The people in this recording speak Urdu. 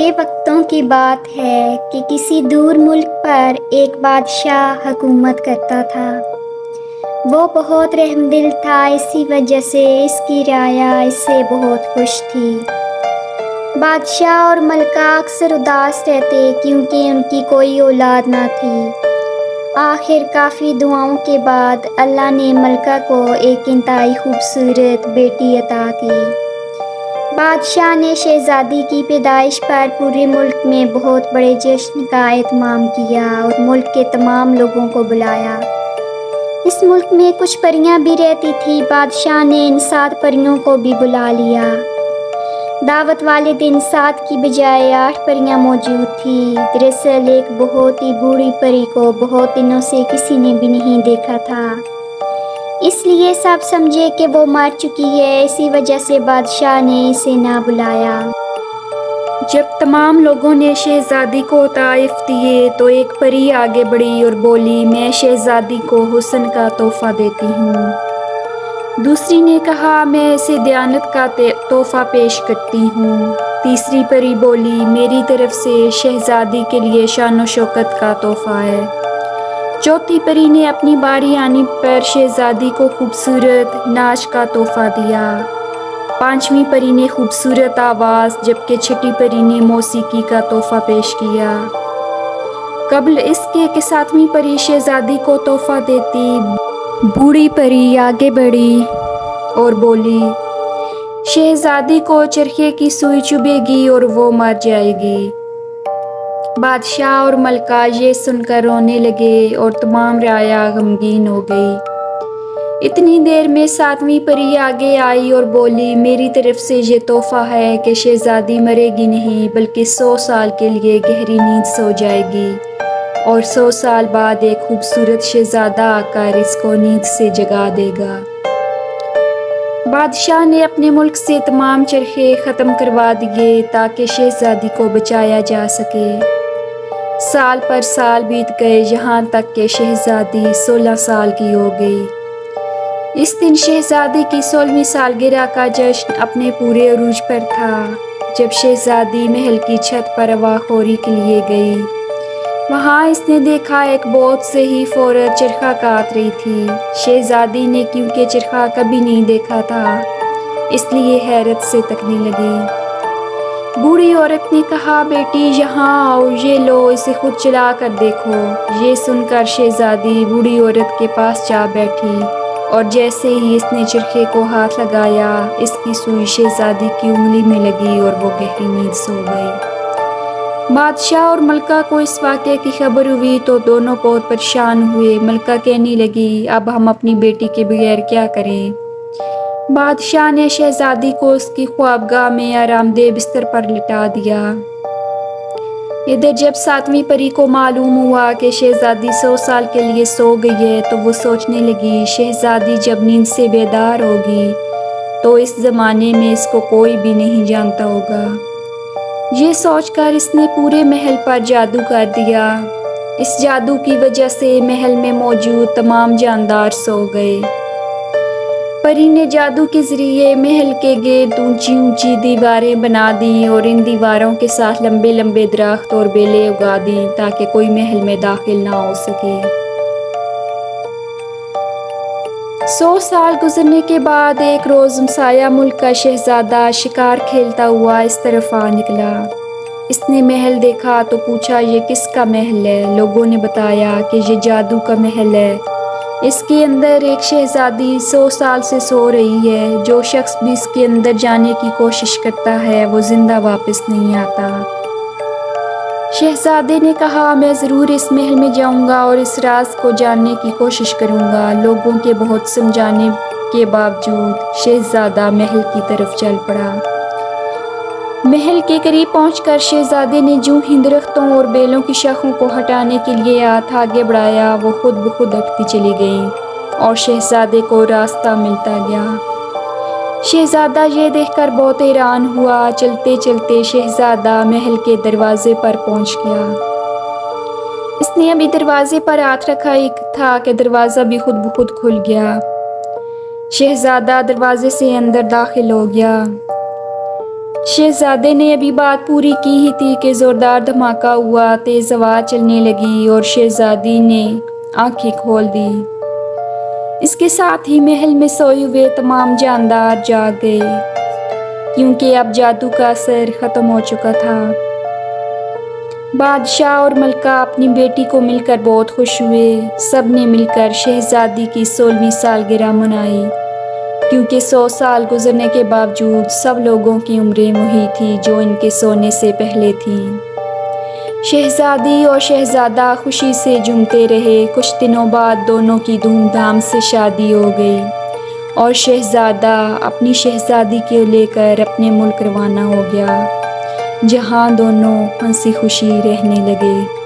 یہ وقتوں کی بات ہے کہ کسی دور ملک پر ایک بادشاہ حکومت کرتا تھا۔ وہ بہت رحم دل تھا، اسی وجہ سے اس کی رعایا اس سے بہت خوش تھی۔ بادشاہ اور ملکہ اکثر اداس رہتے کیونکہ ان کی کوئی اولاد نہ تھی۔ آخر کافی دعاؤں کے بعد اللہ نے ملکہ کو ایک انتہائی خوبصورت بیٹی عطا کی۔ بادشاہ نے شہزادی کی پیدائش پر پورے ملک میں بہت بڑے جشن کا اہتمام کیا اور ملک کے تمام لوگوں کو بلایا۔ اس ملک میں کچھ پریاں بھی رہتی تھیں، بادشاہ نے ان 7 پریوں کو بھی بلا لیا۔ دعوت والے دن 7 کی بجائے 8 پریاں موجود تھیں۔ دراصل ایک بہت ہی بوڑھی پری کو بہت دنوں سے کسی نے بھی نہیں دیکھا تھا، اس لیے سب سمجھے کہ وہ مر چکی ہے، اسی وجہ سے بادشاہ نے اسے نہ بلایا۔ جب تمام لوگوں نے شہزادی کو تحائف دیے تو ایک پری آگے بڑھی اور بولی، میں شہزادی کو حسن کا تحفہ دیتی ہوں۔ دوسری نے کہا، میں اسے دیانت کا تحفہ پیش کرتی ہوں۔ تیسری پری بولی، میری طرف سے شہزادی کے لیے شان و شوکت کا تحفہ ہے۔ چوتھی پری نے اپنی باری آنے پر شہزادی کو خوبصورت ناچ کا تحفہ دیا۔ پانچویں پری نے خوبصورت آواز، جبکہ چھٹی پری نے موسیقی کا تحفہ پیش کیا۔ قبل اس کے کہ 7ویں پری شہزادی کو تحفہ دیتی، بوڑھی پری آگے بڑھی اور بولی، شہزادی کو چرخے کی سوئی چبھے گی اور وہ مر جائے گی۔ بادشاہ اور ملکہ یہ سن کر رونے لگے اور تمام رعایا غمگین ہو گئی۔ اتنی دیر میں 7ویں پری آگے آئی اور بولی، میری طرف سے یہ تحفہ ہے کہ شہزادی مرے گی نہیں بلکہ 100 سال کے لیے گہری نیند سو جائے گی اور 100 سال بعد ایک خوبصورت شہزادہ آ کر اس کو نیند سے جگا دے گا۔ بادشاہ نے اپنے ملک سے تمام چرخے ختم کروا دیے تاکہ شہزادی کو بچایا جا سکے۔ سال پر سال بیت گئے، یہاں تک کہ شہزادی 16 سال کی ہو گئی۔ اس دن شہزادی کی 16ویں سالگرہ کا جشن اپنے پورے عروج پر تھا۔ جب شہزادی محل کی چھت پر ہوا خوری کے لیے گئی، وہاں اس نے دیکھا ایک بہت صحیح عورت چرخہ کاٹ رہی تھی۔ شہزادی نے کیونکہ چرخہ کبھی نہیں دیکھا تھا، اس لیے حیرت سے تکنے لگی۔ بوڑھی عورت نے کہا، بیٹی یہاں آؤ، یہ لو، اسے خود چلا کر دیکھو۔ یہ سن کر شہزادی بوڑھی عورت کے پاس جا بیٹھی اور جیسے ہی اس نے چرخے کو ہاتھ لگایا، اس کی سوئی شہزادی کی انگلی میں لگی اور وہ گہری نیند سو گئی۔ بادشاہ اور ملکہ کو اس واقعے کی خبر ہوئی تو دونوں بہت پریشان ہوئے۔ ملکہ کہنے لگی، اب ہم اپنی بیٹی کے بغیر کیا کریں؟ بادشاہ نے شہزادی کو اس کی خوابگاہ میں آرام دہ بستر پر لٹا دیا۔ ادھر جب 7ویں پری کو معلوم ہوا کہ شہزادی 100 سال کے لیے سو گئی ہے تو وہ سوچنے لگی، شہزادی جب نیند سے بیدار ہوگی تو اس زمانے میں اس کو کوئی بھی نہیں جانتا ہوگا۔ یہ سوچ کر اس نے پورے محل پر جادو کر دیا۔ اس جادو کی وجہ سے محل میں موجود تمام جاندار سو گئے۔ پری نے جادو کے ذریعے محل کے گرد اونچی اونچی دیواریں بنا دیں اور ان دیواروں کے ساتھ لمبے لمبے درخت اور بیلیں اگا دیں تاکہ کوئی محل میں داخل نہ ہو سکے۔ 100 سال گزرنے کے بعد ایک روز ہمسایہ ملک کا شہزادہ شکار کھیلتا ہوا اس طرف آ نکلا۔ اس نے محل دیکھا تو پوچھا، یہ کس کا محل ہے؟ لوگوں نے بتایا کہ یہ جادو کا محل ہے، اس کے اندر ایک شہزادی 100 سال سے سو رہی ہے۔ جو شخص بھی اس کے اندر جانے کی کوشش کرتا ہے وہ زندہ واپس نہیں آتا۔ شہزادے نے کہا، میں ضرور اس محل میں جاؤں گا اور اس راز کو جاننے کی کوشش کروں گا۔ لوگوں کے بہت سمجھانے کے باوجود شہزادہ محل کی طرف چل پڑا۔ محل کے قریب پہنچ کر شہزادے نے جوں ہی درختوں اور بیلوں کی شاخوں کو ہٹانے کے لیے ہاتھ آگے بڑھایا، وہ خود بخود ہٹتی چلی گئیں اور شہزادے کو راستہ ملتا گیا۔ شہزادہ یہ دیکھ کر بہت حیران ہوا۔ چلتے چلتے شہزادہ محل کے دروازے پر پہنچ گیا۔ اس نے ابھی دروازے پر ہاتھ رکھا ہی تھا کہ دروازہ بھی خود بخود کھل گیا۔ شہزادہ دروازے سے اندر داخل ہو گیا۔ شہزادے نے ابھی بات پوری کی ہی تھی کہ زوردار دھماکہ ہوا، تیز ہوا چلنے لگی اور شہزادی نے آنکھیں کھول دی۔ اس کے ساتھ ہی محل میں سوئے ہوئے تمام جاندار جاگ گئے، کیونکہ اب جادو کا اثر ختم ہو چکا تھا۔ بادشاہ اور ملکہ اپنی بیٹی کو مل کر بہت خوش ہوئے۔ سب نے مل کر شہزادی کی 16ویں سالگرہ منائی، کیونکہ 100 سال گزرنے کے باوجود سب لوگوں کی عمریں وہی تھی جو ان کے سونے سے پہلے تھیں۔ شہزادی اور شہزادہ خوشی سے جھومتے رہے۔ کچھ دنوں بعد دونوں کی دھوم دھام سے شادی ہو گئی اور شہزادہ اپنی شہزادی کو لے کر اپنے ملک روانہ ہو گیا، جہاں دونوں ہنسی خوشی رہنے لگے۔